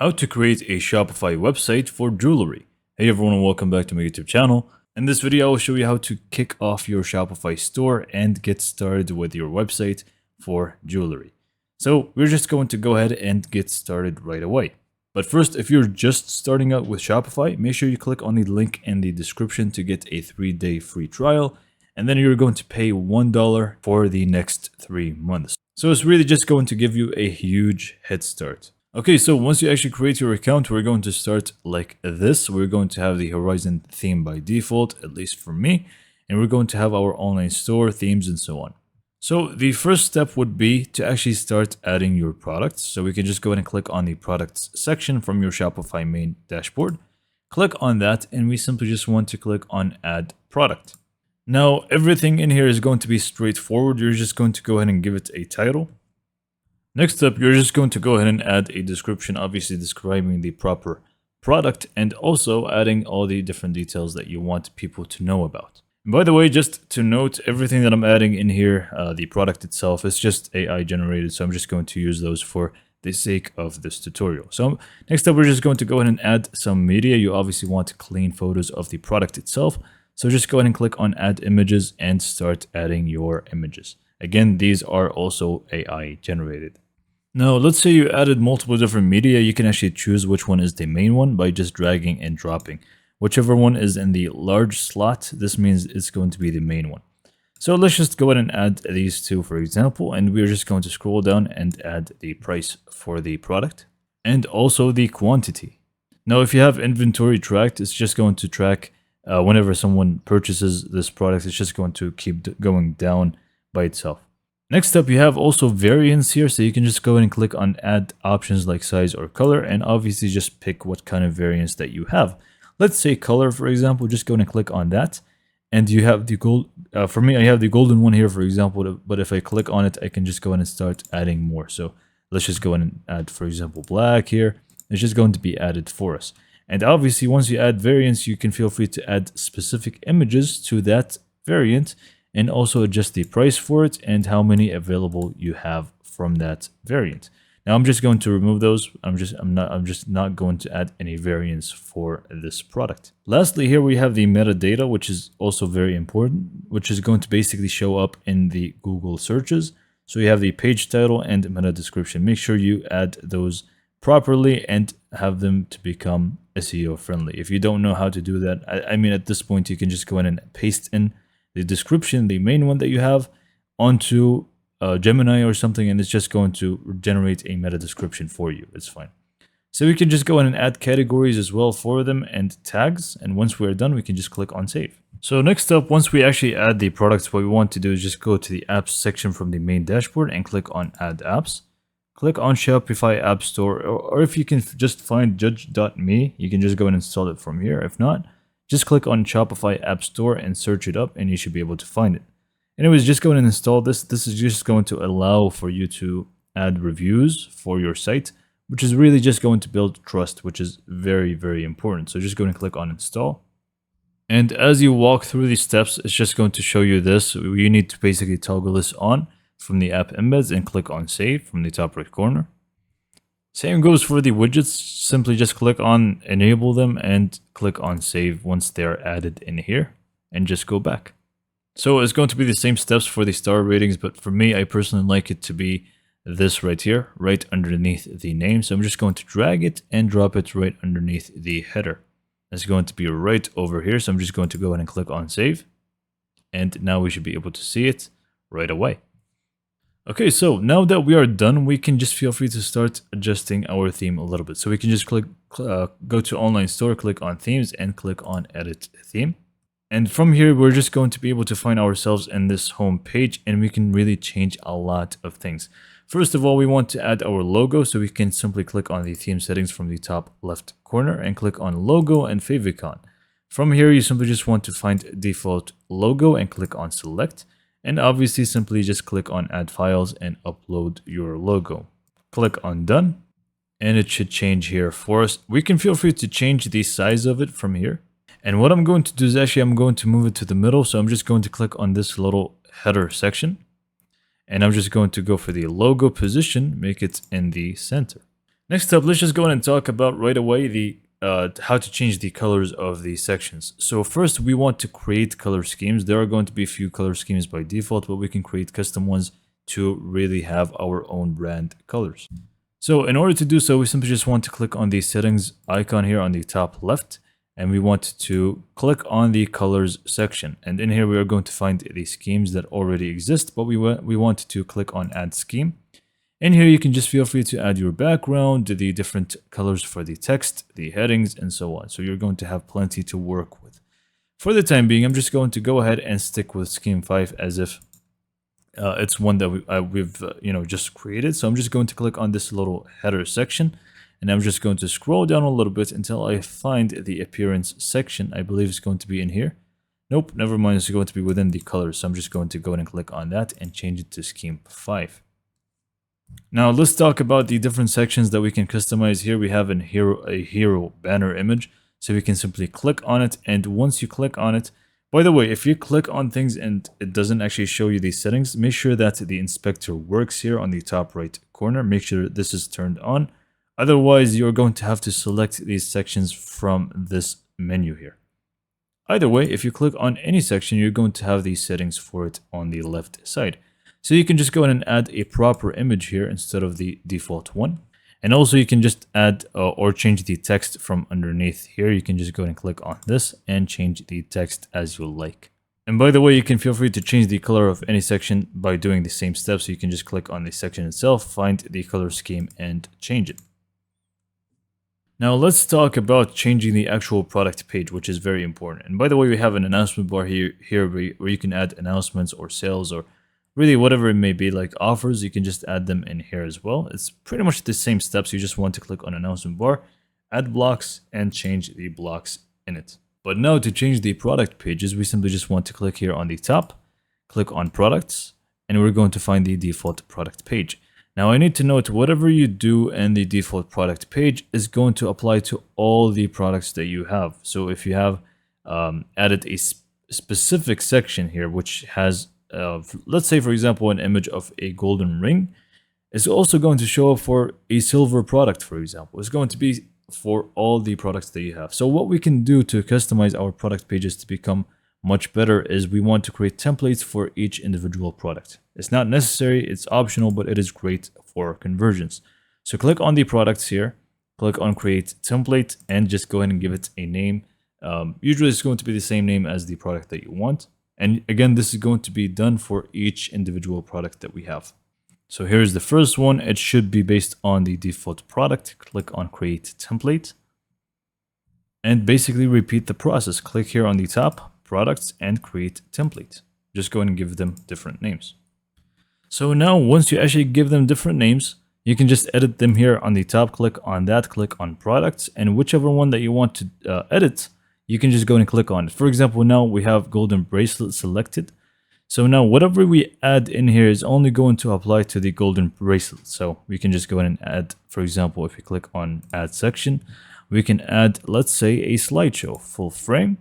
How to create a Shopify website for jewelry. Hey everyone, and welcome back to my YouTube channel. In this video, I will show you how to kick off your Shopify store and get started with your website for jewelry. So we're just going to go ahead and get started right away. But first, if you're just starting out with Shopify, make sure you click on the link in the description to get a 3-day free trial. And then you're going to pay $1 for the next 3 months. So it's really just going to give you a huge head start. Okay, so once you actually create your account, we're going to start like this. We're going to have the Horizon theme by default, at least for me. And we're going to have our online store, themes, and so on. So the first step would be to actually start adding your products. So we can just go ahead and click on the products section from your Shopify main dashboard. Click on that, and we simply just want to click on add product. Now, everything in here is going to be straightforward. You're just going to go ahead and give it a title. Next up, you're just going to go ahead and add a description, obviously describing the proper product and also adding all the different details that you want people to know about. And by the way, just to note, everything that I'm adding in here, the product itself is just AI generated, so I'm just going to use those for the sake of this tutorial. So next up, we're just going to go ahead and add some media. You obviously want clean photos of the product itself. So just go ahead and click on add images and start adding your images. Again, these are also AI generated. Now, let's say you added multiple different media. You can actually choose which one is the main one by just dragging and dropping. Whichever one is in the large slot, this means it's going to be the main one. So let's just go ahead and add these two, for example, and we're just going to scroll down and add the price for the product and also the quantity. Now, if you have inventory tracked, it's just going to track whenever someone purchases this product, it's just going to keep going down by itself. Next up, you have also variants here, so you can just go ahead and click on add options like size or color, and obviously just pick what kind of variants that you have. Let's say color, for example, just go ahead and click on that, and you have the gold. For me, I have the golden one here, for example, but if I click on it, I can just go ahead and start adding more. So let's just go ahead and add, for example, black here. It's just going to be added for us. And obviously, once you add variants, you can feel free to add specific images to that variant and also adjust the price for it and how many available you have from that variant. Now I'm just going to remove those. I'm just not going to add any variants for this product. Lastly, here we have the metadata, which is also very important, which is going to basically show up in the Google searches. So you have the page title and meta description. Make sure you add those properly and have them to become SEO friendly. If you don't know how to do that, I mean, at this point, you can just go in and paste in the description, the main one that you have, onto Gemini or something, and it's just going to generate a meta description for you. It's fine. So we can just go in and add categories as well for them and tags. And once we're done, we can just click on save. So next up, once we actually add the products, what we want to do is just go to the apps section from the main dashboard and click on add apps. Click on Shopify App Store, or if you can just find judge.me, you can just go and install it from here. If not, just click on Shopify App Store and search it up, and you should be able to find it. Anyways, just go and install this. This is just going to allow for you to add reviews for your site, which is really just going to build trust, which is very, very important. So just go and click on install. And as you walk through these steps, it's just going to show you this. You need to basically toggle this on from the app embeds and click on save from the top right corner. Same goes for the widgets. Simply just click on enable them and click on save once they're added in here and just go back. So it's going to be the same steps for the star ratings, but for me, I personally like it to be this right here, right underneath the name. So I'm just going to drag it and drop it right underneath the header. It's going to be right over here. So I'm just going to go ahead and click on save. And now we should be able to see it right away. Okay, so now that we are done, we can just feel free to start adjusting our theme a little bit. So we can just go to online store, click on themes and click on edit theme. And from here, we're just going to be able to find ourselves in this home page, and we can really change a lot of things. First of all, we want to add our logo, so we can simply click on the theme settings from the top left corner and click on logo and favicon. From here, you simply just want to find default logo and click on select. And obviously simply just click on add files and upload your logo. Click on done and it should change here for us. We can feel free to change the size of it from here. And what I'm going to do is actually I'm going to move it to the middle. So I'm just going to click on this little header section and I'm just going to go for the logo position, make it in the center. Next up, let's just go in and talk about right away the how to change the colors of the sections. So first, we want to create color schemes. There are going to be a few color schemes by default, but we can create custom ones to really have our own brand colors. So in order to do so, we simply just want to click on the settings icon here on the top left, and we want to click on the colors section. And in here, we are going to find the schemes that already exist, but we want to click on add scheme. In here, you can just feel free to add your background, the different colors for the text, the headings, and so on. So you're going to have plenty to work with. For the time being, I'm just going to go ahead and stick with scheme 5 as if it's one that we've just created. So I'm just going to click on this little header section, and I'm just going to scroll down a little bit until I find the appearance section. I believe it's going to be in here. Nope, never mind. It's going to be within the colors. So I'm just going to go and click on that and change it to scheme 5. Now let's talk about the different sections that we can customize. Here we have a hero banner image, so we can simply click on it, and once you click on it, by the way, if you click on things and it doesn't actually show you these settings, make sure that the inspector works here on the top right corner. Make sure this is turned on. Otherwise, you're going to have to select these sections from this menu here. Either way, if you click on any section, you're going to have these settings for it on the left side. So you can just go in and add a proper image here instead of the default one. And also you can just add or change the text from underneath here. You can just go and click on this and change the text as you like. And by the way, you can feel free to change the color of any section by doing the same steps. So you can just click on the section itself, find the color scheme and change it. Now let's talk about changing the actual product page, which is very important. And by the way, we have an announcement bar here where you can add announcements or sales or really whatever it may be, like offers. You can just add them in here as well. It's pretty much the same steps. You just want to click on announcement bar, add blocks, and change the blocks in it. But now to change the product pages, we simply just want to click here on the top, click on products, and we're going to find the default product page. Now I need to note whatever you do in the default product page is going to apply to all the products that you have. So if you have added a specific section here, which has let's say, for example, an image of a golden ring, is also going to show up for a silver product, for example. It's going to be for all the products that you have. So what we can do to customize our product pages to become much better is we want to create templates for each individual product. It's not necessary, it's optional, but it is great for conversions. So click on the products here, click on create template, and just go ahead and give it a name. Usually it's going to be the same name as the product that you want. And again, this is going to be done for each individual product that we have. So here's the first one. It should be based on the default product. Click on create template and basically repeat the process. Click here on the top, products, and create template. Just go ahead and give them different names. So now once you actually give them different names, you can just edit them here on the top. Click on that, click on products, and whichever one that you want to edit, you can just go and click on it. For example, now we have golden bracelet selected. So now whatever we add in here is only going to apply to the golden bracelet. So we can just go in and add, for example, if we click on add section, we can add, let's say, a slideshow full frame.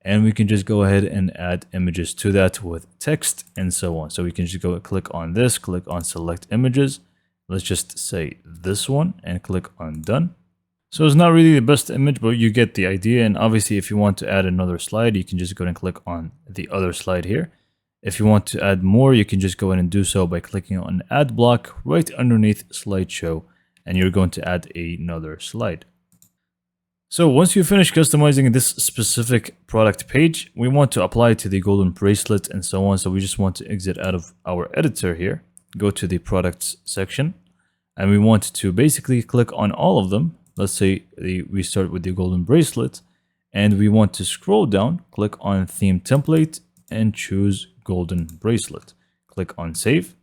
And we can just go ahead and add images to that with text and so on. So we can just go click on this, click on select images. Let's just say this one and click on done. So it's not really the best image, but you get the idea. And obviously, if you want to add another slide, you can just go and click on the other slide here. If you want to add more, you can just go in and do so by clicking on add block right underneath slideshow, and you're going to add another slide. So once you finish customizing this specific product page, we want to apply it to the golden bracelet and so on. So we just want to exit out of our editor here, go to the products section, and we want to basically click on all of them. Let's say we start with the golden bracelet, and we want to scroll down, click on theme template, and choose golden bracelet. Click on save.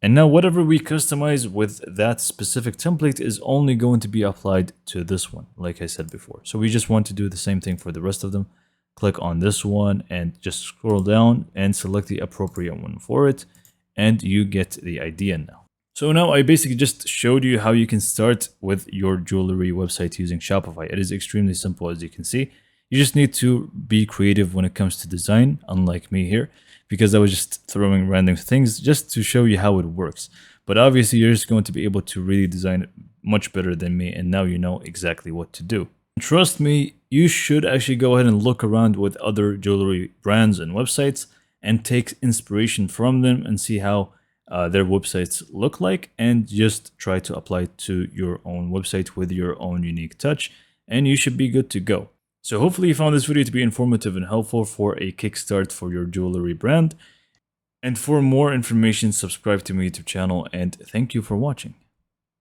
And now whatever we customize with that specific template is only going to be applied to this one, like I said before. So we just want to do the same thing for the rest of them. Click on this one and just scroll down and select the appropriate one for it. And you get the idea now. So now I basically just showed you how you can start with your jewelry website using Shopify. It is extremely simple, as you can see. You just need to be creative when it comes to design, unlike me here, because I was just throwing random things just to show you how it works. But obviously, you're just going to be able to really design much better than me, and now you know exactly what to do. Trust me, you should actually go ahead and look around with other jewelry brands and websites and take inspiration from them and see how their websites look like, and just try to apply it to your own website with your own unique touch, and you should be good to go. So hopefully you found this video to be informative and helpful for a kickstart for your jewelry brand. And for more information, subscribe to my YouTube channel, and thank you for watching.